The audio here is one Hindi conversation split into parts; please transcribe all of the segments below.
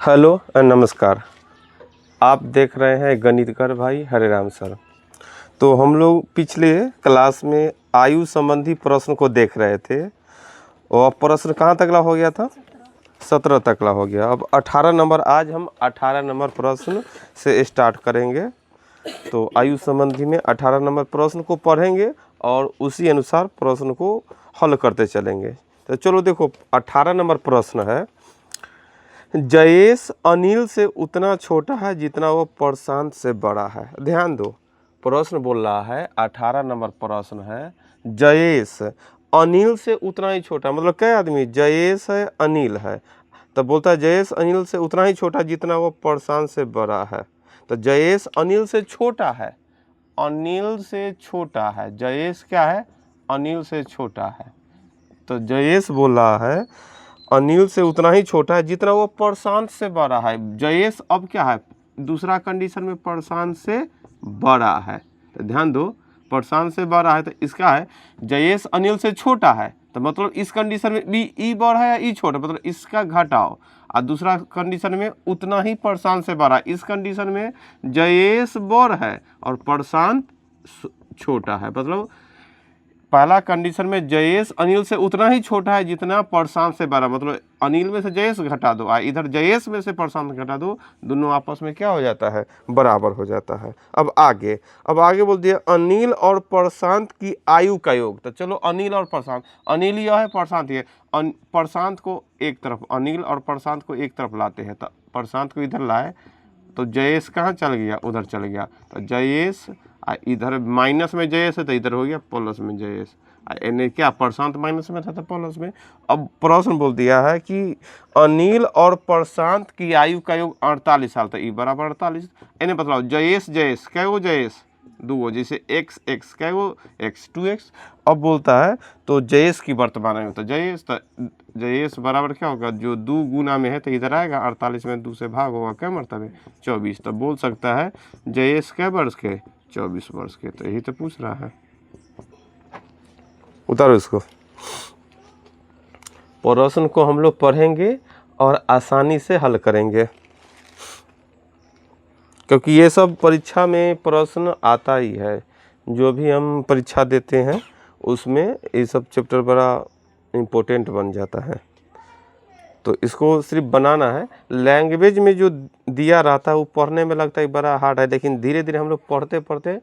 हेलो नमस्कार। आप देख रहे हैं गणितकर भाई हरेराम सर। तो हम लोग पिछले क्लास में आयु संबंधी प्रश्न को देख रहे थे और प्रश्न कहाँ तकला हो गया था? 17 तकला हो गया। अब 18 नंबर, आज हम 18 नंबर प्रश्न से स्टार्ट करेंगे। तो आयु संबंधी में 18 नंबर प्रश्न को पढ़ेंगे और उसी अनुसार प्रश्न को हल करते चलेंगे। तो चलो देखो, 18 नंबर प्रश्न है, जयेश अनिल से उतना छोटा है जितना वो प्रशांत से बड़ा है। ध्यान दो, प्रश्न बोल रहा है, 18 नंबर प्रश्न है, जयेश अनिल से उतना ही छोटा, मतलब क्या आदमी, जयेश है अनिल है, तो बोलता है जयेश अनिल से उतना ही छोटा जितना वो प्रशांत से बड़ा है। तो जयेश अनिल से छोटा है, अनिल से छोटा है, जयेश क्या है, अनिल से छोटा है। तो जयेश बोल रहा है अनिल से उतना ही छोटा है जितना वो प्रशांत से बड़ा है। जयेश अब क्या है, दूसरा कंडीशन में प्रशांत से बड़ा है। तो ध्यान दो, प्रशांत से बड़ा है तो इसका है जयेश अनिल से छोटा है, तो मतलब इस कंडीशन में बी ई बड़ा है या ई छोटा, मतलब इसका घटाओ। और दूसरा कंडीशन में उतना ही प्रशांत से बड़ा, इस कंडीशन में जयेश बड़ है और प्रशांत छोटा है। मतलब पहला कंडीशन में जयेश अनिल से उतना ही छोटा है जितना प्रशांत से बड़ा, मतलब अनिल में से जयेश घटा दो और इधर जयेश में से प्रशांत घटा दो, दोनों आपस में क्या हो जाता है, बराबर हो जाता है। अब आगे बोल दिया अनिल और प्रशांत की आयु का योग। तो चलो अनिल और प्रशांत, अनिल यह है, प्रशांत ये, प्रशांत को एक तरफ, अनिल और प्रशांत को एक तरफ लाते हैं। तो प्रशांत को इधर लाए तो जयेश कहाँ चल गया, उधर चल गया। तो जयेश इधर माइनस में जयेश है तो इधर हो गया प्लस में जयेश, यानी क्या, प्रशांत माइनस में था तो प्लस में। अब प्रश्न बोल दिया है कि अनिल और प्रशांत की आयु का योग 48 साल, तो ई बराबर 48। यानी बतलाओ जयेश जयेश क्या वो, जयेश दो, जैसे एक्स एक्स क्या वो, एक्स 2x। अब बोलता है तो जयेश की वर्तमान आयु, तो जयेश बराबर क्या होगा, जो 2 गुना में है तो इधर आएगा, 48 में 2 से भाग होगा, क्या मतलब है 24। तो बोल सकता है जयेश क्या वर्ष के, 24 वर्ष के। तो यही तो पूछ रहा है, उतारो इसको। प्रश्न को हम लोग पढ़ेंगे और आसानी से हल करेंगे, क्योंकि ये सब परीक्षा में प्रश्न आता ही है। जो भी हम परीक्षा देते हैं उसमें ये सब चैप्टर बड़ा इम्पोर्टेंट बन जाता है। तो इसको सिर्फ बनाना है। लैंग्वेज में जो दिया रहता है वो पढ़ने में लगता है बड़ा हार्ड है, लेकिन धीरे धीरे हम लोग पढ़ते पढ़ते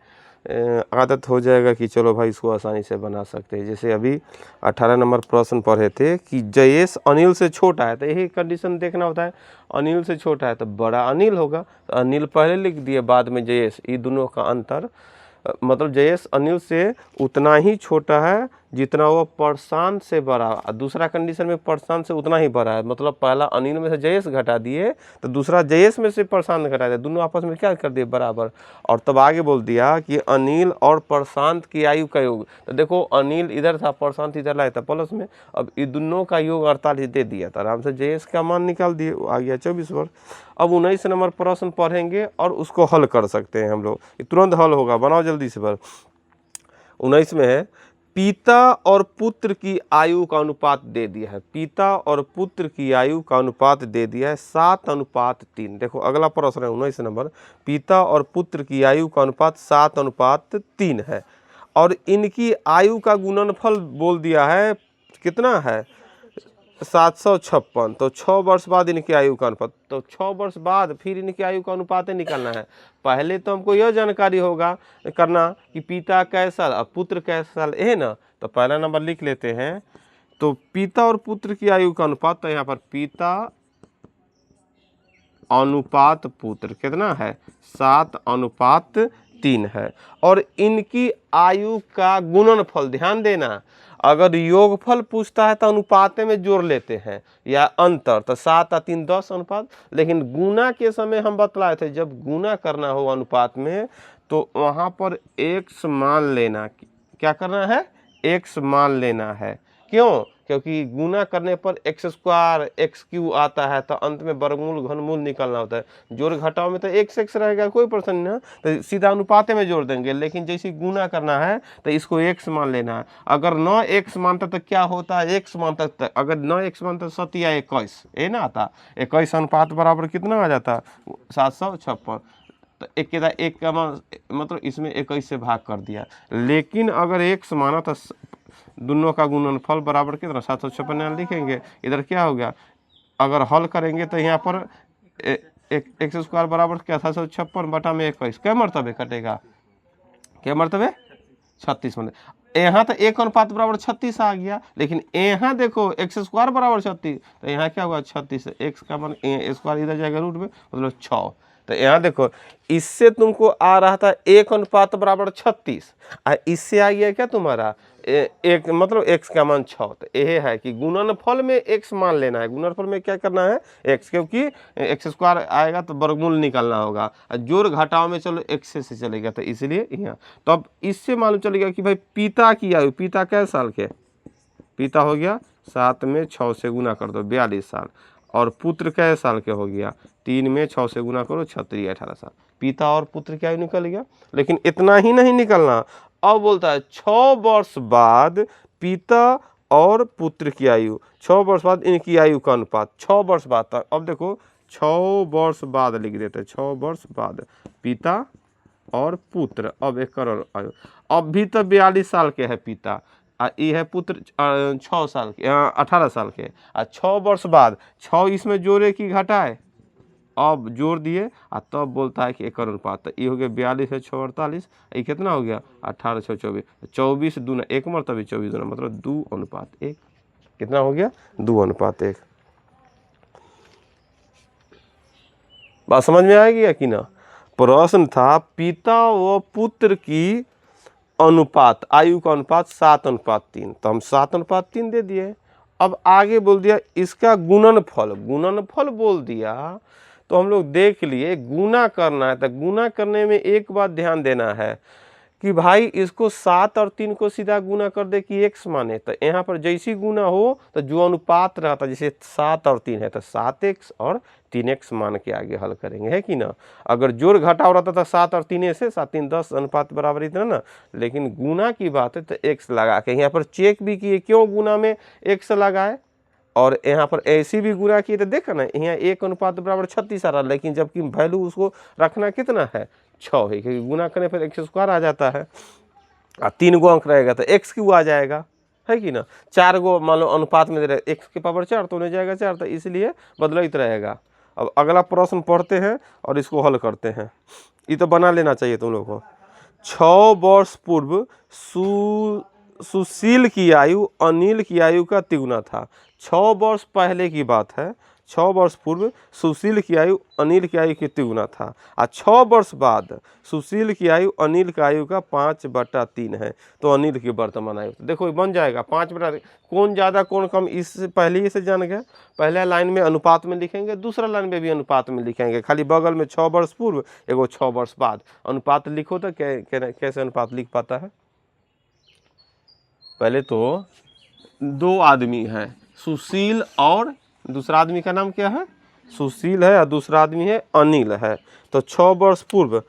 आदत हो जाएगा कि चलो भाई इसको आसानी से बना सकते हैं। जैसे अभी 18 नंबर प्रश्न पढ़े थे कि जयेश अनिल से छोटा है, तो यही कंडीशन देखना होता है, अनिल से छोटा है तो बड़ा अनिल होगा, तो अनिल पहले लिख दिए, बाद में जयेश, ये दोनों का अंतर, मतलब जयेश अनिल से उतना ही छोटा है जितना वो प्रशांत से बड़ा, दूसरा कंडीशन में प्रशांत से उतना ही बड़ा है, मतलब पहला अनिल में से जयेश घटा दिए तो दूसरा जयेश में से प्रशांत घटा दिया, दोनों आपस में क्या कर दिए, बराबर। और तब आगे बोल दिया कि अनिल और प्रशांत की आयु का योग। तो देखो अनिल इधर था, प्रशांत इधर लाया था प्लस में, अब इन दोनों का योग 48 दे दिया था, आराम से जयेश का मान निकाल दिए, आ गया 24 वर्ष। अब 19 नंबर प्रश्न पढ़ेंगे और उसको हल कर सकते हैं हम लोग, तुरंत हल होगा, बनाओ जल्दी से। पर 19 में है, पिता और पुत्र की आयु का अनुपात दे दिया है, पिता और पुत्र की आयु का अनुपात दे दिया है 7:3। देखो अगला प्रश्न है 19 नंबर, पिता और पुत्र की आयु का अनुपात 7:3 है और इनकी आयु का गुणनफल बोल दिया है, कितना है, 756। तो 6 वर्ष बाद इनकी आयु का अनुपात, तो 6 वर्ष बाद फिर इनकी आयु का अनुपात निकालना है। पहले तो हमको यह जानकारी होगा करना कि पिता कैसा साल और पुत्र कैसा साल है ना, तो पहला नंबर लिख लेते हैं। तो पिता और पुत्र की आयु का अनुपात, तो यहाँ पर पिता अनुपात पुत्र कितना है, 7:3 है। और इनकी आयु का गुणनफल, ध्यान देना, अगर योगफल पूछता है तो अनुपात में जोड़ लेते हैं या अंतर, तो 7 और 3 10 अनुपात, लेकिन गुना के समय हम बतलाए थे जब गुना करना हो अनुपात में तो वहाँ पर x मान लेना, क्या करना है, x मान लेना है, क्यों? क्योंकि गुना करने पर एक्स स्क्वायर एक्स क्यू आता है, तो अंत में वर्गमूल घनमूल निकालना होता है। जोड़ घटाव में तो एक्स एक्स रहेगा, कोई प्रश्न नहीं है, तो सीधा अनुपाते में जोड़ देंगे। लेकिन जैसे गुना करना है तो इसको एक्स मान लेना है। अगर 9 एक्स मानता तो क्या होता है, एक्स मानता, तो अगर 9 एक्स मानता तो 7 या 21 ये ना आता। 21 अनुपात बराबर कितना आ जाता, 756। तो एक का मतलब इसमें 21 से भाग कर दिया। लेकिन अगर एक्स माना तो दोनों का गुणनफल बराबर कितना, 756 लिखेंगे। इधर क्या हो गया, अगर हल करेंगे तो यहाँ पर एक्स स्क्वायर बराबर क्या, 756 बटा में 21, क्या मरतबे कटेगा, क्या मरतबे 36 में। यहाँ तो एक अनुपात बराबर 36 आ गया, लेकिन यहाँ देखो एक्स स्क्वायर बराबर 36, तो यहाँ क्या हुआ 36, एक्स का मान स्क्वायर इधर जाएगा रूट में, मतलब 6। तो यहाँ देखो इससे तुमको आ रहा था एक अनुपात बराबर 36, और इससे आ गया क्या तुम्हारा एक, मतलब एक्स का मान 6। तो यह है कि गुणनफल में एक्स मान लेना है। गुणनफल में क्या करना है, एक्स, क्योंकि एक्स स्क्वायर आएगा तो वर्गमूल निकालना होगा, जोड़ घटाव में चलो एक्स से चलेगा, तो इसलिए यहाँ। तो अब इससे मालूम चलेगा कि भाई पिता की आयु, पिता कै साल के, पिता हो गया 7 में 6 से गुना कर दो 42 साल, और पुत्र कै साल के हो गया, 3 में 6 से गुना करो 36, 18 साल। पिता और पुत्र की आयु निकल गया। लेकिन इतना ही नहीं निकलना, अब बोलता है 6 वर्ष बाद पिता और पुत्र की आयु, 6 वर्ष बाद इनकी आयु का अनुपात, 6 वर्ष बाद। अब देखो 6 वर्ष बाद लिख देते हैं, 6 वर्ष बाद पिता और पुत्र। अब एक करोड़ आयु, अब भी तो 42 साल के है पिता, ये है पुत्र 6 साल के, 18 साल के। 6 वर्ष बाद 6 इसमें जोड़े की घटाए, अब जोड़ दिए, तब बोलता है कि एक अनुपात। तो ये हो गया 42 है 6 48, ये कितना हो गया 18 6 24, 24 दूना एक मरतबे 24 दूना मतलब 2:1। कितना हो गया 2:1। बात समझ में आएगी या कि ना। प्रश्न था पिता व पुत्र की अनुपात, आयु का अनुपात 7:3, तो हम 7:3 दे दिए। अब आगे बोल दिया इसका गुणनफल, गुणनफल बोल दिया, तो हम लोग देख लिए गुना करना है। तो गुना करने में एक बात ध्यान देना है कि भाई इसको 7 और 3 को सीधा गुना कर दे कि एक्स माने, तो यहाँ पर जैसी गुना हो तो जो अनुपात रहता, जैसे 7 और 3 है तो 7x और 3x मान के आगे हल करेंगे, है कि ना। अगर जोड़ घटाव रहता था 7 और 3 से, 7 3 10 अनुपात बराबर इतना ना, लेकिन गुना की बात है तो x लगा के यहाँ पर चेक भी किए, क्यों गुना में x लगाए, और यहाँ पर ऐसी भी गुना किए तो देखा ना, यहाँ एक अनुपात बराबर 36 आ रहा, लेकिन जबकि वैल्यू उसको रखना कितना है 6 है, क्योंकि गुना करने पर एक्स स्क्वायर आ जाता है, और 3 गो अंक रहेगा तो एक्स क्यू आ जाएगा, है कि ना। 4 गो मान लो अनुपात में दे रहे एक्स के पावर 4, तो उन्हें जाएगा 4, तो इसलिए बदलित रहेगा। अब अगला प्रश्न पढ़ते हैं और इसको हल करते हैं। ये तो बना लेना चाहिए तुम लोग को। 6 वर्ष पूर्व सुशील की आयु अनिल की आयु का तिगुना था। 6 वर्ष पहले की बात है, 6 वर्ष पूर्व सुशील की आयु अनिल की आयु के तिगुना था, और 6 वर्ष बाद सुशील की आयु अनिल की आयु का 5/3 है, तो अनिल की वर्तमान आयु। देखो बन जाएगा 5/3, कौन ज़्यादा कौन कम इससे पहले ही से जान गए। पहले लाइन में अनुपात में लिखेंगे, दूसरा लाइन में भी अनुपात में लिखेंगे, खाली बगल में 6 वर्ष पूर्व एगो 6 वर्ष बाद अनुपात लिखो तो कैसे अनुपात लिख पाता है। पहले तो 2 आदमी है, सुशील और दूसरा आदमी का नाम क्या है, सुशील है, और दूसरा आदमी है अनिल है। तो 6 वर्ष पूर्व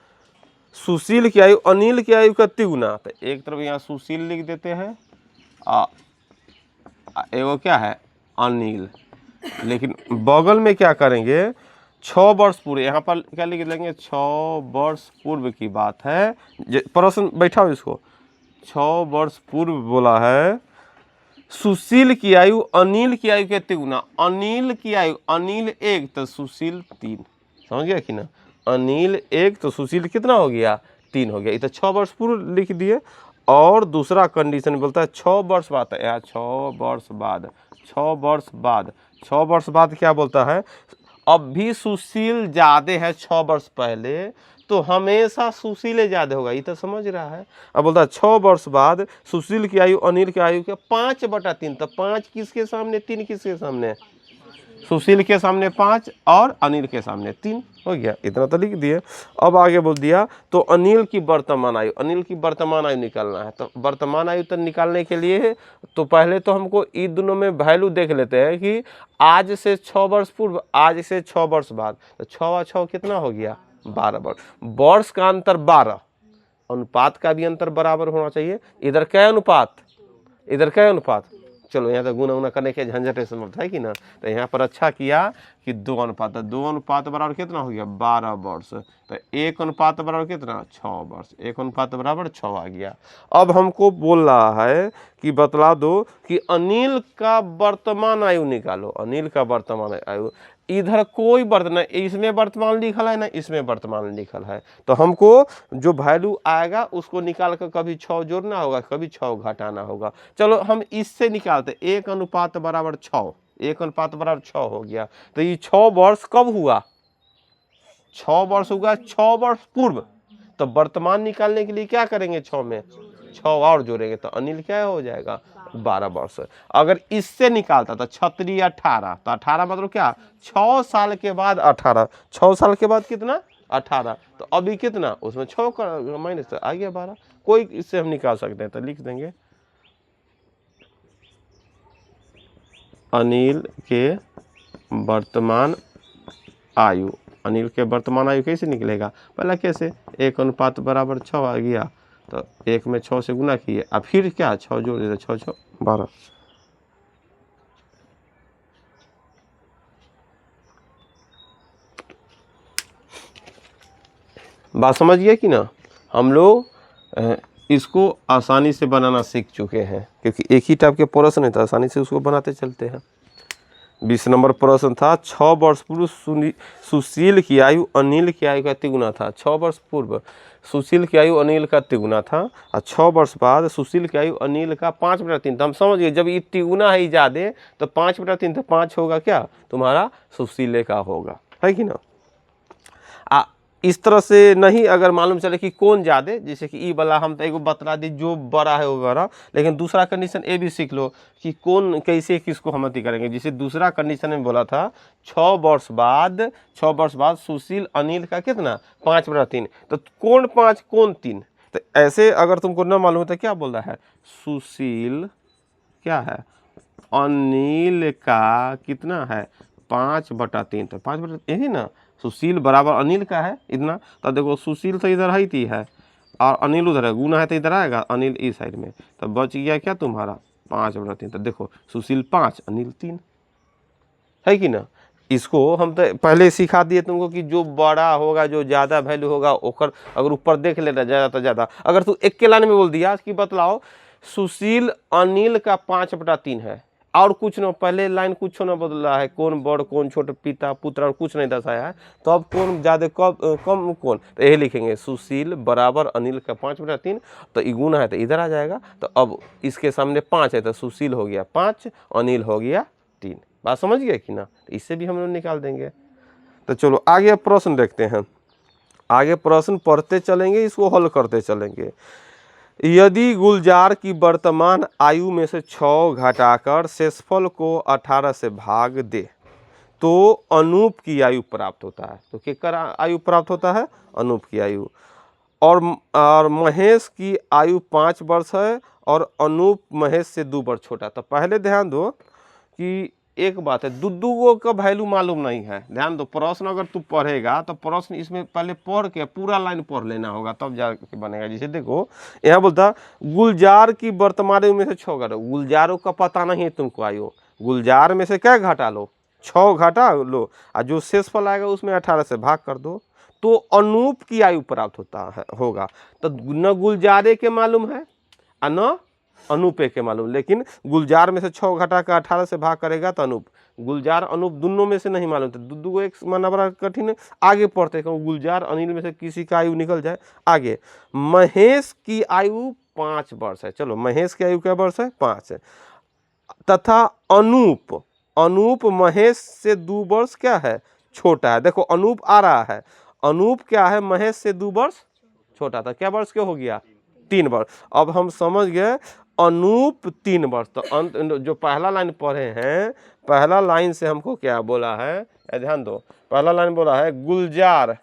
सुशील की आयु अनिल की आयु का तिगुना, तो एक तरफ यहाँ सुशील लिख देते हैं, एगो क्या है अनिल, लेकिन बगल में क्या करेंगे 6 वर्ष पूर्व, यहाँ पर क्या लिख देंगे 6 वर्ष पूर्व की बात है। प्रश्न बैठाओ इसको, 6 वर्ष पूर्व बोला है सुशील की आयु अनिल की आयु के तिगुना। अनिल की आयु, अनिल 1 तो सुशील 3, समझ गया कि ना। अनिल 1 तो सुशील कितना हो गया 3 हो गया। ये तो 6 वर्ष पूर्व लिख दिए। और दूसरा कंडीशन बोलता है 6 वर्ष बाद, या 6 वर्ष बाद, 6 वर्ष बाद, 6 वर्ष बाद क्या बोलता है, अब भी सुशील ज़्यादा है 6 वर्ष पहले, तो हमेशा सुशील ज़्यादा होगा, ये तो समझ रहा है। अब बोलता है 6 वर्ष बाद सुशील की आयु अनिल की आयु के 5/3, तो 5 किसके सामने 3 किसके सामने, सुशील के सामने 5 और अनिल के सामने 3। हो गया, इतना तो लिख दिए। अब आगे बोल दिया तो अनिल की वर्तमान आयु, अनिल की वर्तमान आयु निकालना है। तो वर्तमान आयु तो निकालने के लिए तो पहले तो हमको इन दोनों में वैल्यू देख लेते हैं कि आज से 6 वर्ष पूर्व, आज से 6 वर्ष बाद, तो 6 और 6 कितना हो गया 12 वर्ष। वर्ष का अंतर 12, अनुपात का भी अंतर बराबर होना चाहिए। इधर क्या अनुपात, इधर क्या अनुपात, चलो यहाँ तो गुना उना करने के झंझट समझ है कि ना। तो यहाँ पर अच्छा किया कि 2 अनुपात, 2 अनुपात बराबर कितना हो गया 12 वर्ष। तो 1 अनुपात बराबर कितना 6 वर्ष, 1 अनुपात बराबर 6 आ गया। अब हमको बोल रहा है कि बतला दो कि अनिल का वर्तमान आयु निकालो, अनिल का वर्तमान आयु। इधर कोई वर्तमान, इसमें वर्तमान लिखल है ना इसमें वर्तमान लिखल है, तो हमको जो वैल्यू आएगा उसको निकाल कर कभी 6 जोड़ना होगा, कभी 6 घटाना होगा। चलो हम इससे निकालते, 1 अनुपात बराबर 6, 1 अनुपात बराबर 6 हो गया। तो ये 6 वर्ष कब हुआ, 6 वर्ष हुआ 6 वर्ष पूर्व। तो वर्तमान निकालने के लिए क्या करेंगे, 6 में 6 और जोड़ेंगे, तो अनिल क्या हो जाएगा 12 वर्ष। अगर इससे निकालता तो 36 18, तो 18 मतलब क्या 6 साल के बाद 18, 6 साल के बाद कितना 18, तो अभी कितना उसमें 6 का माइनस आ गया 12। कोई इससे हम निकाल सकते हैं, तो लिख देंगे अनिल के वर्तमान आयु, अनिल के वर्तमान आयु कैसे निकलेगा, पहला कैसे 1 अनुपात बराबर 6 आ गया, तो 1 में 6 से गुना किए, अब फिर क्या 6 जोड़ देते, 6 6 12। बात समझिए कि ना। हम लोग इसको आसानी से बनाना सीख चुके हैं, क्योंकि एक ही टाइप के प्रश्न है तो आसानी से उसको बनाते चलते हैं। 20 नंबर प्रश्न था, 6 वर्ष पूर्व सुशील की आयु अनिल की आयु का तिगुना था। 6 वर्ष पूर्व सुशील की आयु अनिल का तिगुना था, और 6 वर्ष बाद सुशील की आयु अनिल का 5/3। तो हम समझ गए जब ये तिगुना है ज़्यादा तो 5/3, तो 5 होगा क्या तुम्हारा सुशील का होगा, है कि ना। इस तरह से नहीं अगर मालूम चले कि कौन ज़्यादा, जैसे कि ई वाला हम तो एक बतला दी जो बड़ा है वो बड़ा, लेकिन दूसरा कंडीशन ये भी सीख लो कि कौन कैसे किसको हम अति करेंगे। जैसे दूसरा कंडीशन में बोला था 6 वर्ष बाद सुशील अनिल का कितना 5/3, तो कौन 5 कौन 3। तो ऐसे अगर तुमको न मालूम हो तो क्या बोल रहा है, सुशील क्या है अनिल का कितना है 5/3, तो 5/3 यही ना, सुशील बराबर अनिल का है इतना। तो देखो सुशील तो इधर ही है और अनिल उधर है, गुना है तो इधर आएगा अनिल इस साइड में, तो बच गया क्या तुम्हारा 5/3। तो देखो सुशील 5 अनिल 3, है कि ना। इसको हम तो पहले सिखा दिए तुमको कि जो बड़ा होगा जो ज़्यादा वैल्यू होगा ओकर अगर ऊपर देख लेना ज़्यादा तो ज़्यादा। अगर तू एक के लाइन में बोल दिया कि बतलाओ सुशील अनिल का 5/3 है और कुछ न, पहले लाइन कुछ न बदला है, कौन बड़ कौन छोट पिता पुत्र और कुछ नहीं दर्शाया है, तो अब कौन ज़्यादा कम कौन, तो यही लिखेंगे सुशील बराबर अनिल का 5/3। तो ई गुना है तो इधर आ जाएगा, तो अब इसके सामने 5 है तो सुशील हो गया 5, अनिल हो गया 3। बात समझ गए कि ना, तो इससे भी हम लोग निकाल देंगे। तो चलो आगे प्रश्न देखते हैं, आगे प्रश्न पढ़ते चलेंगे, इसको हल करते चलेंगे। यदि गुलजार की वर्तमान आयु में से 6 घटाकर शेषफल को 18 से भाग दे तो अनूप की आयु प्राप्त होता है। तो किसका आयु प्राप्त होता है, अनूप की आयु। और महेश की आयु 5 वर्ष है और अनूप महेश से 2 वर्ष छोटा। तो पहले ध्यान दो कि एक बात है, दुद्दू का वैल्यू मालूम नहीं है, ध्यान दो। प्रश्न अगर तू पढ़ेगा तो प्रश्न इसमें पहले पढ़ के पूरा लाइन पढ़ लेना होगा तब जाके बनेगा। जैसे देखो यहाँ बोलता गुलजार की वर्तमान आयु में से 6 घटा, गुलजारों का पता नहीं है तुमको आयु, गुलजार में से क्या घटा लो 6 घटा लो और जो शेषफल आएगा उसमें 18 से भाग कर दो, तो अनूप की आयु प्राप्त होता है होगा। तो न गुलजारे के मालूम है और न अनूपे के मालूम, लेकिन गुलजार में से 6 घटा कर 18 से भाग करेगा तो अनूप, गुलजार अनूप दोनों में से नहीं मालूम, तो दुद्दू को एक मानना बड़ा कठिन है। आगे पढ़ते क्यों गुलजार अनिल में से किसी का आयु निकल जाए। आगे महेश की आयु 5 वर्ष है, चलो महेश की आयु क्या वर्ष है 5 है, तथा अनूप महेश से 2 वर्ष क्या है छोटा है। देखो अनूप आ रहा है, अनूप क्या है महेश से 2 वर्ष छोटा था, क्या वर्ष के हो गया 3 वर्ष। अब हम समझ गए अनूप 3 वर्ष। तो अंत जो पहला लाइन पढ़े हैं, पहला लाइन से हमको क्या बोला है, ध्यान दो, पहला लाइन बोला है गुलजार,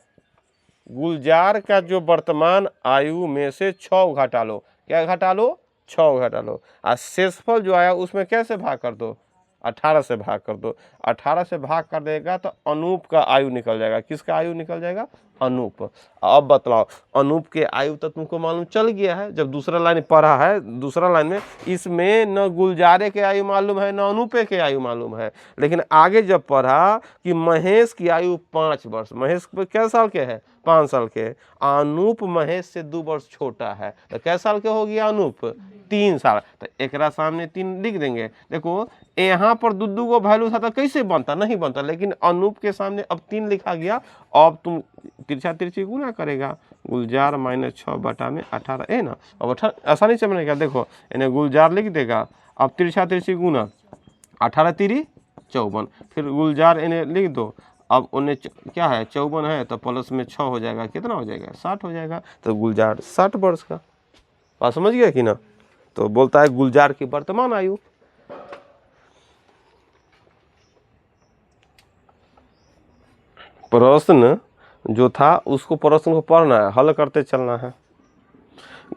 गुलजार का जो वर्तमान आयु में से 6 घटा लो। क्या घटा लो? 6 घटा लो। और शेषफल जो आया उसमें कैसे भाग कर दो? 18 से भाग कर दो। 18 से भाग कर देगा तो अनूप का आयु निकल जाएगा। किसका आयु निकल जाएगा? अनूप। अब बतलाओ, अनूप के आयु तो तुमको मालूम चल गया है जब दूसरा लाइन पढ़ा है। दूसरा लाइन में इसमें न गुलजारे के आयु मालूम है न अनूपे के आयु मालूम है, लेकिन आगे जब पढ़ा कि महेश की आयु 5 वर्ष, महेश क्या साल के है? 5 साल के। अनूप महेश से 2 वर्ष छोटा है, तो कै साल के हो गया अनूप? 3 साल। तो एकरा सामने 3 लिख देंगे। देखो यहाँ पर दू को वैल्यू था तो कैसे बनता? नहीं बनता, लेकिन अनूप के सामने अब 3 लिखा गया। अब तुम तिरछा तिरछी गुना करेगा, गुलजार -6 बटा में 18 है ना। अब 18 आसानी से बनेगा। देखो इन्हें गुलजार लिख देगा, अब तिरछा तिरछी गुना, 18 तिरी 54, फिर गुलजार इन्हें लिख दो। अब उन्हें क्या है? 54 है तो प्लस में 6 हो जाएगा, कितना हो जाएगा? 60 हो जाएगा। तो गुलजार 60 वर्ष का। बात समझ गया कि ना? तो बोलता है गुलजार की वर्तमान आयु। प्रश्न जो था उसको प्रश्न को पढ़ना है, हल करते चलना है।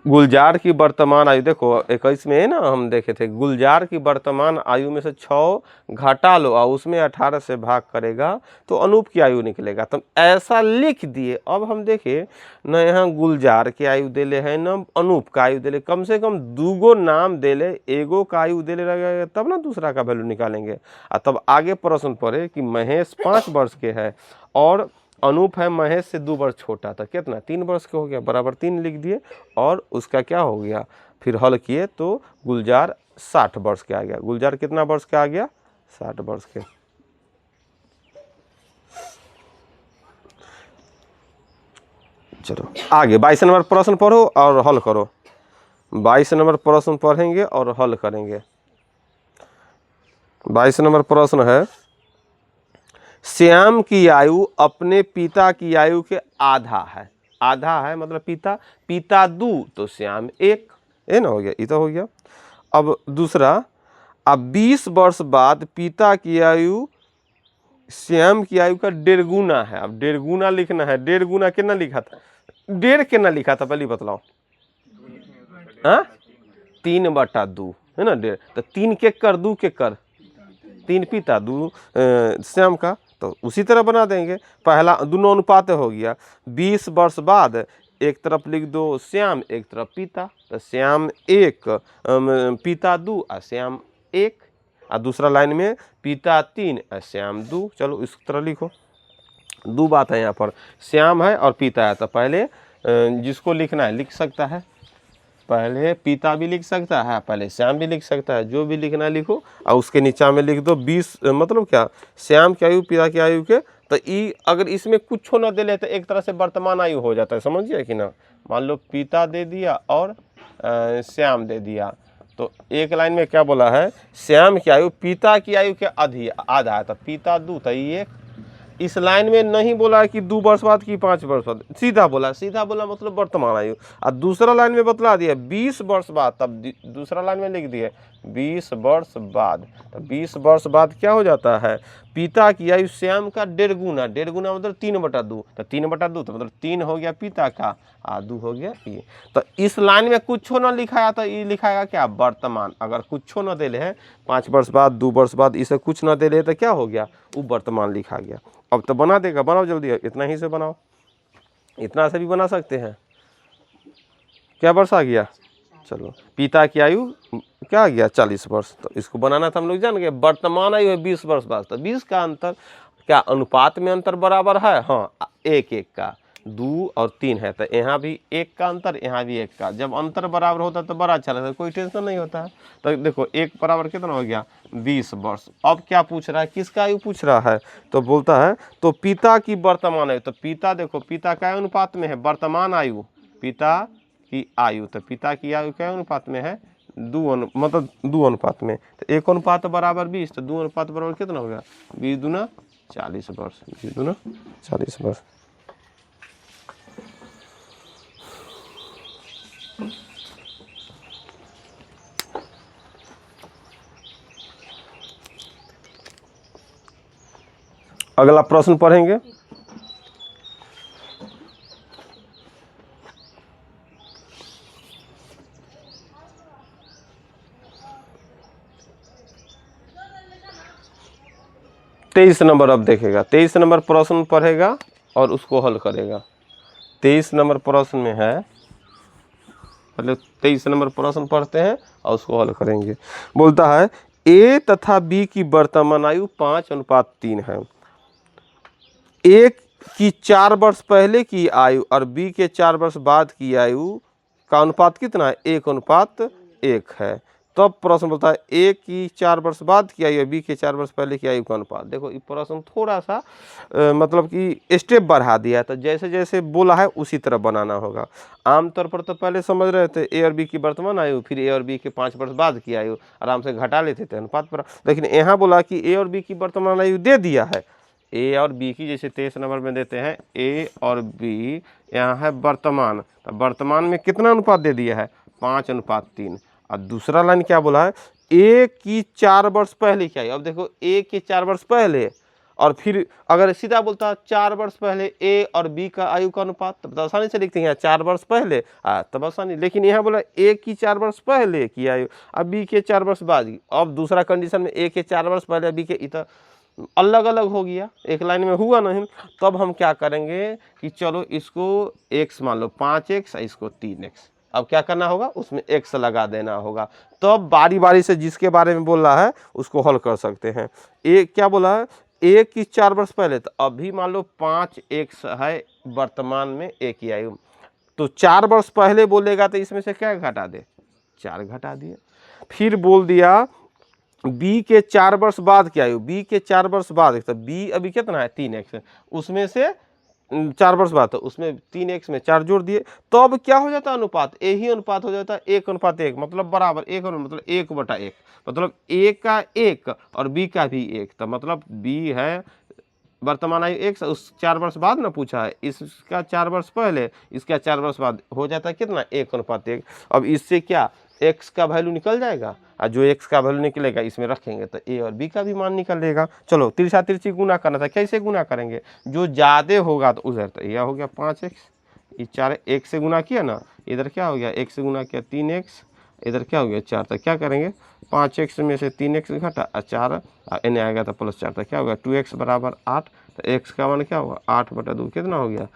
गुलजार की वर्तमान आयु देखो 21 में है ना, हम देखे थे। गुलजार की वर्तमान आयु में से 6 घटा लो और उसमें 18 से भाग करेगा तो अनूप की आयु निकलेगा। तो ऐसा लिख दिए। अब हम देखे न यहाँ गुलजार की आयु देले है न अनूप का आयु देले, कम से कम 2 गो नाम देले, एगो का आयु देले रहेगा तब ना दूसरा का वैल्यू निकालेंगे। और तब आगे प्रश्न पढ़े कि महेश 5 वर्ष के है और अनूप है महेश से 2 वर्ष छोटा, था कितना? 3 वर्ष के हो गया, बराबर 3 लिख दिए। और उसका क्या हो गया, फिर हल किए तो गुलजार 60 वर्ष के आ गया। गुलजार कितना वर्ष के आ गया? 60 वर्ष के। चलो आगे 22 नंबर प्रश्न पढ़ो और हल करो। 22 नंबर प्रश्न पढ़ेंगे और हल करेंगे। 22 नंबर प्रश्न है, श्याम की आयु अपने पिता की आयु के आधा है। आधा है मतलब पिता 2 तो श्याम 1 है ना, हो गया, ये तो हो गया। अब दूसरा, अब 20 वर्ष बाद पिता की आयु श्याम की आयु का 1.5 गुना है। अब 1.5 गुना लिखना है। 1.5 गुना कितना लिखा था? 1.5 कितना लिखा था पहले बतलाओ? हाँ 3/2 है ना 1.5। तो 3 के कर 2 के कर 3 पिता 2 श्याम का, तो उसी तरह बना देंगे। पहला दोनों अनुपात हो गया। 20 वर्ष बाद एक तरफ लिख दो श्याम, एक तरफ पिता, तो श्याम 1 पिता 2 और श्याम 1। और दूसरा लाइन में पिता 3 और श्याम 2। चलो इस तरह लिखो। 2 बात है यहाँ पर, श्याम है और पिता है। तो पहले जिसको लिखना है लिख सकता है, पहले पिता भी लिख सकता है, पहले श्याम भी लिख सकता है, जो भी लिखना है लिखो। और उसके नीचा में लिख दो 20 मतलब क्या, श्याम की आयु पिता की आयु के। तो ये अगर इसमें कुछ न दे ले तो एक तरह से वर्तमान आयु हो जाता है, समझिए कि ना। मान लो पिता दे दिया और श्याम दे दिया, तो एक लाइन में क्या बोला है, श्याम की आयु पिता की आयु के आधा है, तो पिता 2 तो ये। इस लाइन में नहीं बोला कि 2 वर्ष बाद की 5 वर्ष बाद, सीधा बोला मतलब वर्तमान आयु। और दूसरा लाइन में बतला दिया 20 वर्ष बाद, तब दूसरा लाइन में लिख दिए 20 वर्ष बाद। तो 20 वर्ष बाद क्या हो जाता है, पिता की आयु श्याम का 1.5 गुना। 1.5 गुना मतलब 3/2, तो 3/2 तो मतलब 3 हो गया पिता का और 2 हो गया ये। तो इस लाइन में कुछ ना लिखाया तो ये लिखाएगा क्या, वर्तमान। अगर कुछ ना दे है 5 वर्ष बाद 2 वर्ष बाद इसे कुछ ना दे ले तो क्या हो गया, वो वर्तमान लिखा गया। अब तो बना देगा, बनाओ जल्दी, इतना ही से बनाओ, इतना से भी बना सकते हैं। क्या वर्ष आ गया, चलो पिता की आयु क्या आ गया 40 वर्ष। तो इसको बनाना था हम लोग जान गए। वर्तमान आयु है 20 वर्ष बाद, तो 20 का अंतर क्या अनुपात में अंतर बराबर है, हाँ 1-1 का, 2 और 3 है, तो यहाँ भी 1 का अंतर, यहाँ भी 1 का। जब अंतर बराबर होता है तो बड़ा अच्छा लगता है, कोई टेंशन नहीं होता है। तो देखो 1 बराबर कितना हो गया 20 वर्ष। अब क्या पूछ रहा है, किसका आयु पूछ रहा है, तो बोलता है तो पिता की वर्तमान आयु। तो पिता देखो पिता क्या अनुपात में है, वर्तमान आयु पिता की आयु, तो पिता की आयु क्या अनुपात में है, 2 अनुपात में। तो 1 अनुपात बराबर 20, तो 2 अनुपात बराबर कितना हो गया, 20 दूना 40 वर्ष, 20 दूना 40 वर्ष। अगला प्रश्न पढ़ेंगे। तेईस नंबर अब देखेगा, 23 नंबर प्रश्न पढ़ेगा और उसको हल करेगा। 23 नंबर प्रश्न में है, पहले 23 नंबर प्रश्न पढ़ते हैं और उसको हल करेंगे। बोलता है ए तथा बी की वर्तमान आयु 5:3 है। ए की 4 वर्ष पहले की आयु और बी के 4 वर्ष बाद की आयु का अनुपात कितना है? 1:1 है। तब प्रश्न बोलता है ए की 4 वर्ष बाद की आयु और बी के 4 वर्ष पहले की आयु का अनुपात। देखो ये प्रश्न थोड़ा सा मतलब कि स्टेप बढ़ा दिया है, तो जैसे जैसे बोला है उसी तरह बनाना होगा। आमतौर पर तो पहले समझ रहे थे ए और बी की वर्तमान आयु, फिर ए और बी के 5 वर्ष बाद की आयु, आराम से घटा लेते थे अनुपात पर। लेकिन यहाँ बोला कि ए और बी की वर्तमान आयु दे दिया है, ए और बी की, जैसे 23 नंबर में देते हैं ए और बी, यहाँ है वर्तमान, तो वर्तमान में कितना अनुपात दे दिया है? 5:3। और दूसरा लाइन क्या बोला है? ए की 4 वर्ष पहले क्या है? अब देखो ए के 4 वर्ष पहले, और फिर अगर सीधा बोलता है 4 वर्ष पहले ए और बी का आयु का अनुपात, तब तो आसानी से लिखते हैं 4 वर्ष पहले, तब आसानी। लेकिन यहाँ बोला ए की 4 वर्ष पहले की आयु और बी के 4 वर्ष बाद की। अब दूसरा कंडीशन में ए के 4 वर्ष पहले, बी के इतना अलग अलग हो गया, एक लाइन में हुआ नहीं। तब हम क्या करेंगे कि चलो इसको x मान लो 5x, इसको 3x। अब क्या करना होगा? उसमें x लगा देना होगा। तब बारी बारी से जिसके बारे में बोल रहा है उसको हल कर सकते हैं। ए क्या बोला है? ए की 4 वर्ष पहले, तो अभी मान लो 5x है वर्तमान में ए की आयु, तो 4 वर्ष पहले बोलेगा तो इसमें से क्या घटा दे? 4 घटा दिए। फिर बोल दिया बी के 4 वर्ष बाद की आयु, बी के 4 वर्ष बाद, तो बी अभी कितना है? 3x, उसमें से 4 वर्ष बाद, तो उसमें 3x में 4 जोड़ दिए। तो अब क्या हो जाता है? अनुपात यही अनुपात हो जाता है 1:1, मतलब बराबर 1 और मतलब 1/1, मतलब ए का 1 और बी का भी 1, तो मतलब बी है वर्तमान आयु 1, उस 4 वर्ष बाद ना पूछा है, इसका 4 वर्ष पहले, इसका 4 वर्ष बाद, हो जाता है कितना? 1:1। अब इससे क्या x का वैल्यू निकल जाएगा, और जो x का वैल्यू निकलेगा इसमें रखेंगे तो a और b का भी मान निकलेगा। चलो तिरछा तिरछी गुना करना था, कैसे गुना करेंगे? जो ज़्यादा होगा तो उधर, तो यह हो गया 5x, ये 4 1 से गुना किया ना, इधर क्या हो गया? 1 से गुना किया 3x, इधर क्या हो गया? 4। तो क्या करेंगे? 5x में से 3x घटा और 4 एन आएगा तो +4, तो क्या होगा? 2x बराबर 8। तो x का मान क्या होगा? 8/2 कितना हो गया?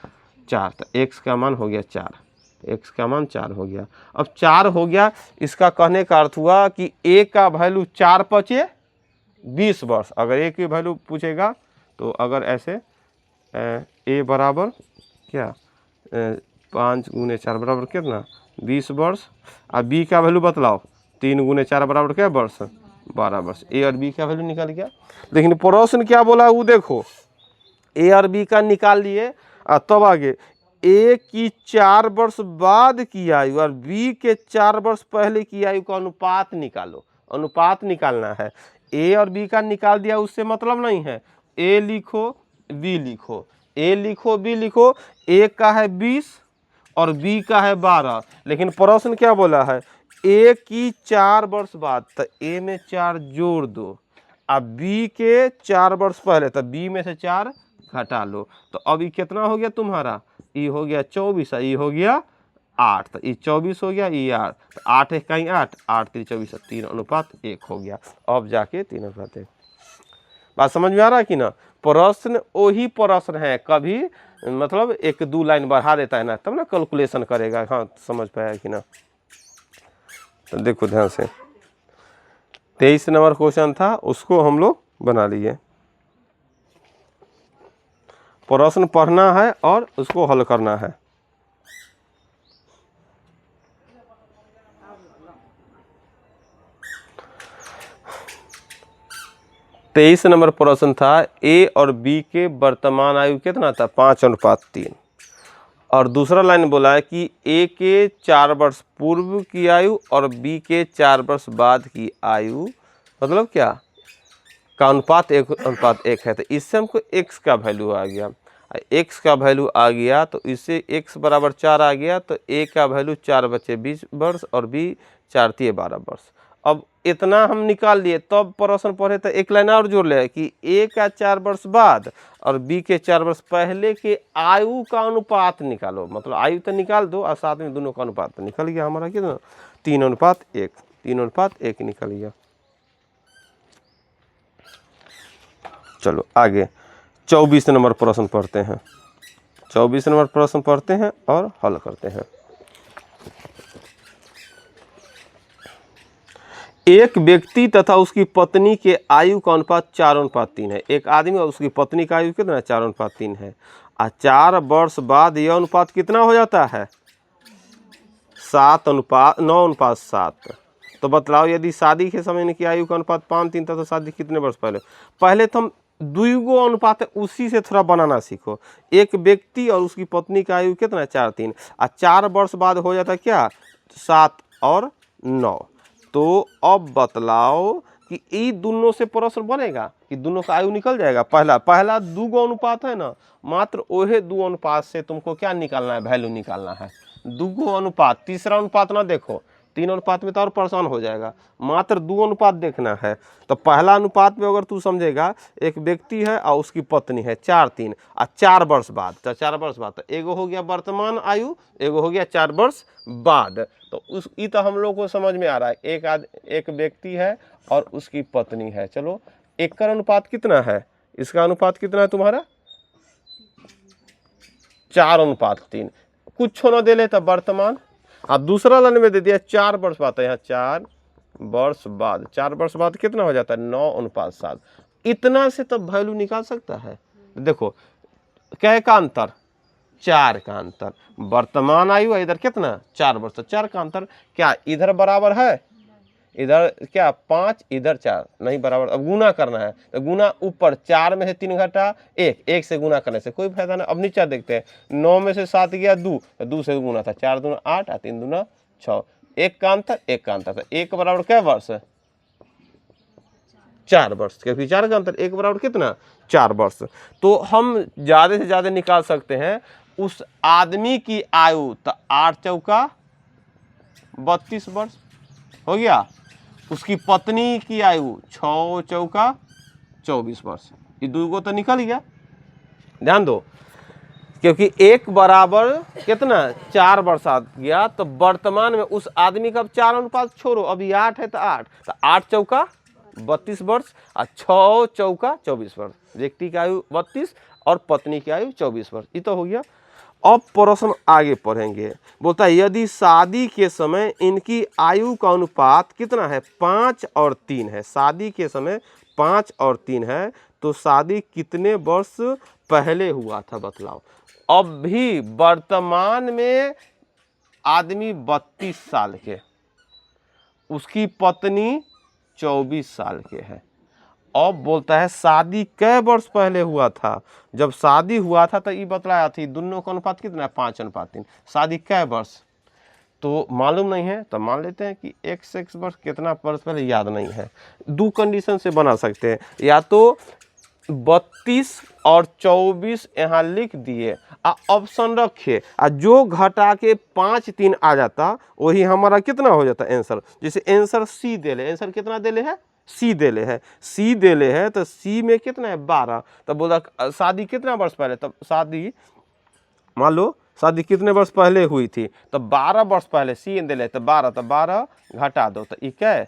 4। तो x का मान हो गया 4, x का मान 4 हो गया। अब 4 हो गया, इसका कहने का अर्थ हुआ कि a का वैल्यू 4×5 = 20 वर्ष। अगर a की वैल्यू पूछेगा तो अगर ऐसे a बराबर क्या 5 × 4 बराबर कितना? 20 वर्ष। अब b का वैल्यू बतलाओ, 3 × 4 बराबर क्या वर्ष? 12 वर्ष। a और b का वैल्यू निकल गया। लेकिन प्रश्न क्या बोला वो देखो, a और b का निकाल लिए, तब आगे ए की 4 वर्ष बाद की आयु और बी के 4 वर्ष पहले की आयु का अनुपात निकालो। अनुपात निकालना है। ए और बी का निकाल दिया, उससे मतलब नहीं है। ए लिखो, बी लिखो, ए लिखो, बी लिखो। ए का है 20 और बी का है 12। लेकिन प्रश्न क्या बोला है? ए की 4 वर्ष बाद, तो ए में 4 जोड़ दो, अब बी के 4 वर्ष पहले, तो बी में से 4 घटा लो। तो अब ये कितना हो गया तुम्हारा? ये हो गया 24, ये हो गया 8, तो ये 24 हो गया, ये 8, तो 8 1 कहीं 8, 8 3 24, 3:1 हो गया। अब जाके 3:1। बात समझ में आ रहा है कि ना? प्रश्न वही प्रश्न है, कभी मतलब 1-2 लाइन बढ़ा देता है ना, तब ना कैलकुलेशन करेगा। हाँ समझ पाया कि ना? तो देखो ध्यान से, 23 नंबर क्वेश्चन था, उसको हम लोग बना लिए। प्रश्न पढ़ना है और उसको हल करना है। तेईस नंबर प्रश्न था, ए और बी के वर्तमान आयु कितना था? 5:3। और दूसरा लाइन बोला है कि ए के 4 वर्ष पूर्व की आयु और बी के 4 वर्ष बाद की आयु, मतलब क्या का अनुपात 1:1 है। तो इससे हमको x का वैल्यू आ गया, x का वैल्यू आ गया, तो इससे x बराबर 4 आ गया, तो a का वैल्यू 4 बचे 20 वर्ष और b 4 × 3 = 12 वर्ष। अब इतना हम निकाल लिए, तब प्रश्न पढ़े तो एक लाइन और जोड़ ले कि ए का 4 वर्ष बाद और बी के 4 वर्ष पहले के आयु का अनुपात निकालो। मतलब आयु तो निकाल दो और साथ में दोनों का अनुपात तो निकल गया हमारा कितना, 3:1, 3:1 निकल गया। चलो आगे 24 नंबर प्रश्न पढ़ते हैं। 24 नंबर प्रश्न पढ़ते हैं और हल करते हैं। एक व्यक्ति तथा उसकी पत्नी के आयु का अनुपात 4:3 है। एक आदमी और उसकी पत्नी का आयु कितना, 4:3 है। 4 वर्ष बाद यह अनुपात कितना हो जाता है, 9:7। तो बतलाओ यदि शादी के समय की आयु का अनुपात 5:3 था तो शादी कितने वर्ष पहले। पहले तो हम द्विगो अनुपात है उसी से थोड़ा बनाना सीखो। एक व्यक्ति और उसकी पत्नी का आयु कितना, 4:3, और 4 वर्ष बाद हो जाता क्या, 7 और 9। तो अब बतलाओ कि ये दोनों से प्रश्न बनेगा कि दोनों का आयु निकल जाएगा। पहला दूगो अनुपात है ना, मात्र ओहे दो अनुपात से तुमको क्या निकालना है, वैल्यू निकालना है। दूगो अनुपात, तीसरा अनुपात ना देखो, 3 अनुपात में तो और परेशान हो जाएगा, मात्र 2 अनुपात देखना है। तो पहला अनुपात में अगर तू समझेगा, एक व्यक्ति है और उसकी पत्नी है, 4:3 और 4 वर्ष बाद, तो 4 वर्ष बाद तो एगो हो गया वर्तमान आयु, एगो हो गया 4 वर्ष बाद। तो ये तो हम लोग को समझ में आ रहा है। एक व्यक्ति है और उसकी पत्नी है। चलो एक का अनुपात कितना है, इसका अनुपात कितना है तुम्हारा, 4:3। कुछ न दे ले तो वर्तमान, अब दूसरा लाइन में दे दिया 4 वर्ष बाद, यहाँ 4 वर्ष बाद, 4 वर्ष बाद कितना हो जाता है, 9:7। इतना से तब वैल्यू निकाल सकता है। देखो क्या का अंतर, 4 का अंतर, वर्तमान आयु इधर कितना, 4 वर्ष, 4 का अंतर। क्या इधर बराबर है, इधर क्या 5, इधर 4 नहीं बराबर। अब गुना करना है तो गुना ऊपर 4 में से 3 घटा 1, 1 से गुना करने से कोई फायदा नहीं। अब नीचे देखते हैं, 9 में से 7 गया 2, 2 से गुना था, 4 दूना 8 और 3 दूना 6। 1 का अंतर, 1 का अंतर, तो 1 बराबर क्या वर्ष है, 4 वर्ष, क्योंकि 4 का अंतर, 1 बराबर कितना, 4 वर्ष। तो हम ज़्यादा से ज़्यादा निकाल सकते हैं उस आदमी की आयु, तो 8 चौका 32 वर्ष हो गया। उसकी पत्नी की आयु 6 चौका 24 वर्ष, ये दूगो तो निकल गया। ध्यान दो, क्योंकि 1 बराबर कितना, 4 वर्ष आ गया, तो वर्तमान में उस आदमी का 4 अनुपात छोड़ो, अभी 8 है तो 8, तो 8 चौका 32 वर्ष और 6 चौका 24 वर्ष। व्यक्ति की आयु 32 और पत्नी की आयु 24 वर्ष, ये तो हो गया। अब प्रश्न आगे पढ़ेंगे, बोलता है यदि शादी के समय इनकी आयु का अनुपात कितना है, 5 और 3 है। शादी के समय 5 और 3 है, तो शादी कितने वर्ष पहले हुआ था बतलाओ। अब भी वर्तमान में आदमी 32 साल के, उसकी पत्नी 24 साल के है। अब बोलता है शादी कै वर्ष पहले हुआ था। जब शादी हुआ था तो ये बतलाया थी दोनों का अनुपात कितना है, 5:3। शादी कै वर्ष तो मालूम नहीं है, तो मान लेते हैं कि x वर्ष, कितना वर्ष पहले याद नहीं है। 2 कंडीशन से बना सकते हैं, या तो 32 और 24 यहाँ लिख दिए, ऑप्शन रखे, जो घटा के 5 3 आ जाता वही हमारा कितना हो जाता आंसर। जैसे आंसर सी दे ले, आंसर कितना दे ले है, सी दे ले है, सी दे ले है, तो सी में कितना है, 12। तब बोला शादी कितना वर्ष पहले, तब शादी मान लो शादी कितने वर्ष पहले हुई थी, तो 12 वर्ष पहले, सी दे ले तो 12, तो 12 घटा दो तो इक्के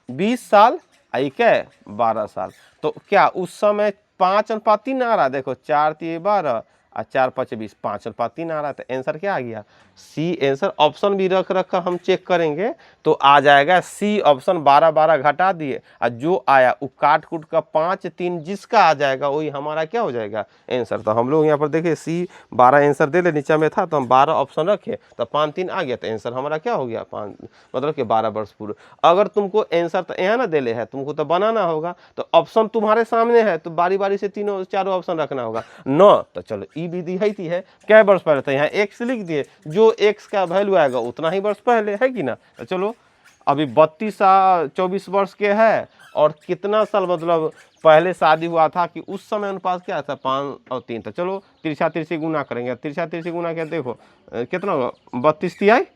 20 साल, इक्के 12 साल। तो क्या उस समय 5:3 आ रहा, देखो 4 3 12 और 4 5 20, 5:3 आ रहा है, तो आंसर क्या आ गया, सी आंसर। ऑप्शन भी रख हम चेक करेंगे तो आ जाएगा सी ऑप्शन। 12 12 घटा दिए और जो आया वो काट कूट का 5 3 जिसका आ जाएगा वही हमारा क्या हो जाएगा आंसर। तो हम लोग यहाँ पर देखे सी 12 आंसर दे ले, नीचे में था तो हम 12 ऑप्शन रखे तो 5 3 आ गया, तो आंसर हमारा क्या हो गया 5, मतलब कि 12 वर्ष पूर्व। अगर तुमको आंसर तो यहाँ ना दे ले है, तुमको तो बनाना होगा, तो ऑप्शन तुम्हारे सामने है तो बारी बारी से 3 4 ऑप्शन रखना होगा न। तो चलो ई विधि है थी है, क्या वर्ष पहले, तो यहाँ x लिख दिए, जो x का वैल्यू आएगा उतना ही वर्ष पहले है कि ना। तो चलो अभी 32 24 वर्ष के है और कितना साल मतलब पहले शादी हुआ था कि उस समय अनुपात क्या था, 5 और 3। तो चलो तिरछा तिरछी गुना करेंगे, तिरछा तिरछी गुना क्या, देखो कितना होगा 32 तिहाई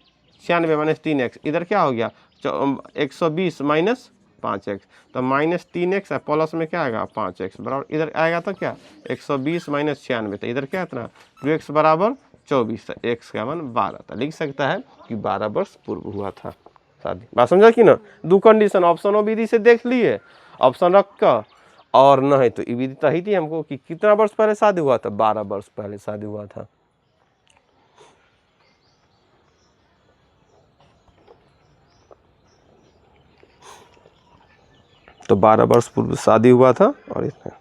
96 माइनस 3x, इधर क्या हो गया 120 माइनस 5x, तो माइनस 3x है, प्लस में क्या आएगा 5x बराबर, इधर आएगा तो क्या 120 माइनस 96, तो इधर क्या इतना 2x बराबर 24, तो x का मान 12 था। लिख सकता है कि 12 वर्ष पूर्व हुआ था शादी। बात समझा कि ना। दो कंडीशन ऑप्शन और विधि से देख लिए, ऑप्शन रख कर, और नहीं तो विधि तो ही थी हमको कि कितना वर्ष पहले शादी हुआ था, 12 वर्ष पहले शादी हुआ था। तो 12 वर्ष पूर्व शादी हुआ था। और इसमें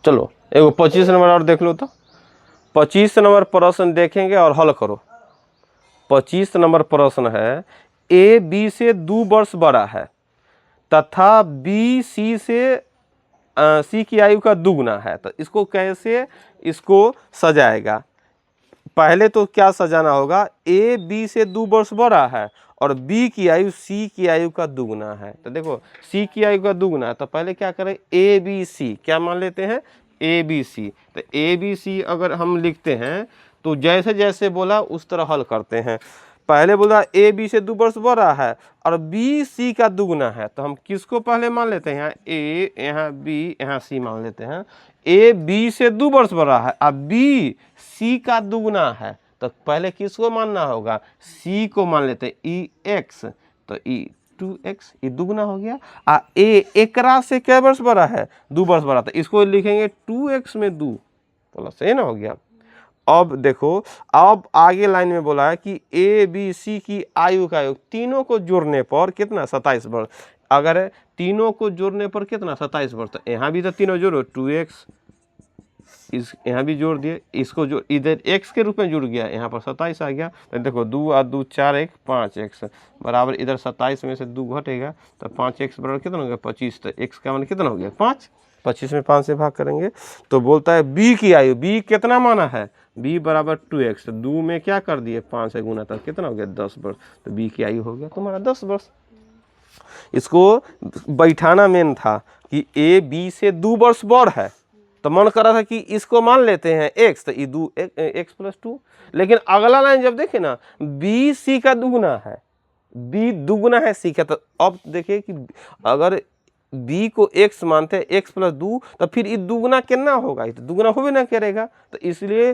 चलो एगो 25 नंबर और देख लो। तो 25 नंबर प्रश्न देखेंगे और हल करो। 25 नंबर प्रश्न है, ए बी से 2 वर्ष बड़ा है तथा बी सी से सी की आयु का दुगना है, तो इसको कैसे इसको सजाएगा। पहले तो क्या सजाना होगा, ए बी से 2 वर्ष बड़ा है और बी की आयु सी की आयु का दुगना है। तो देखो सी की आयु का दुगना है, तो पहले क्या करें, ए बी सी क्या मान लेते हैं, ए बी सी। तो ए बी सी अगर हम लिखते हैं तो जैसे जैसे बोला उस तरह हल करते हैं। पहले बोला ए बी से 2 वर्ष बड़ा है और बी सी का दुगना है, तो हम किसको पहले मान लेते हैं, यहाँ ए, यहाँ बी, यहाँ सी मान लेते हैं। ए बी से 2 वर्ष बड़ा है और बी सी का दुगना है, तो पहले किसको मानना होगा, सी को मान लेते हैं, ई एक्स, तो ई 2x ये दुगना हो गया। ए एकरा से क्या वर्ष बड़ा है, 2 वर्ष बड़ा, तो इसको लिखेंगे 2x में 2 प्लस ए ना हो गया। अब देखो, अब आगे लाइन में बोला है कि ए बी सी की आयु का योग तीनों को जोड़ने पर कितना 27 वर्ष। अगर तीनों को जोड़ने पर कितना 27 वर्ष, तो यहाँ भी तो तीनों जोड़ो 2x, इस यहाँ भी जोड़ दिए, इसको जो इधर x के रूप में जुड़ गया, यहाँ पर 27 आ गया। तो देखो 2 और 2 4 1 5x बराबर, इधर 27 में से 2 घटेगा तो 5x बराबर कितना हो गया 25, तो x का मान कितना हो गया 5। 25 में 5 से भाग करेंगे तो बोलता है b की आयु, b कितना माना है, b बराबर 2x, तो 2 में क्या कर दिए 5 से गुना, तो कितना हो गया 10 वर्ष, तो b की आयु हो गया तुम्हारा 10 वर्ष। इसको बैठाना मेन था कि ए बी से 2 वर्ष बड़ है, तो मन कर रहा था कि इसको मान लेते हैं x, तो ये 2 x प्लस 2। लेकिन अगला लाइन जब देखे ना, b सी का दुगना है, b दुगना है सी का, तो अब देखिए कि अगर b को x मानते हैं x प्लस 2, तो फिर ये दुगना कितना होगा, ये तो दुगना हो भी ना करेगा, तो इसलिए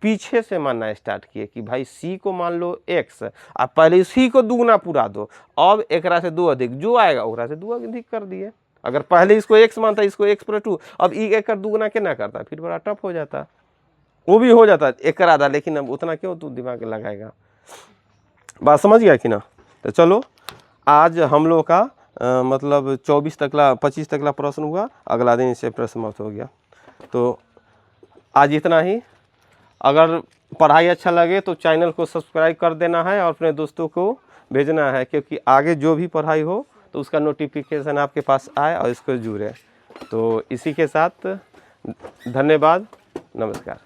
पीछे से मानना स्टार्ट किए कि भाई c को मान लो x, अब पहले c को दुगना पूरा दो, अब एकरा से 2 अधिक जो आएगा ओकरा से 2 अधिक कर दिए। अगर पहले इसको x मानता है, इसको x प्लस 2, अब ई एक कर दुगना कितना करता है, फिर बड़ा टफ हो जाता, वो भी हो जाता एक कर आधा, लेकिन अब उतना क्यों तू दिमाग लगाएगा। बात समझ गया कि ना। तो चलो आज हम लोग का मतलब 25 तकला प्रश्न हुआ, अगला दिन इससे प्रश्न समाप्त हो गया। तो आज इतना ही। अगर पढ़ाई अच्छा लगे तो चैनल को सब्सक्राइब कर देना है और अपने दोस्तों को भेजना है, क्योंकि आगे जो भी पढ़ाई हो तो उसका नोटिफिकेशन आपके पास आए और इसको जुड़े। तो इसी के साथ धन्यवाद, नमस्कार।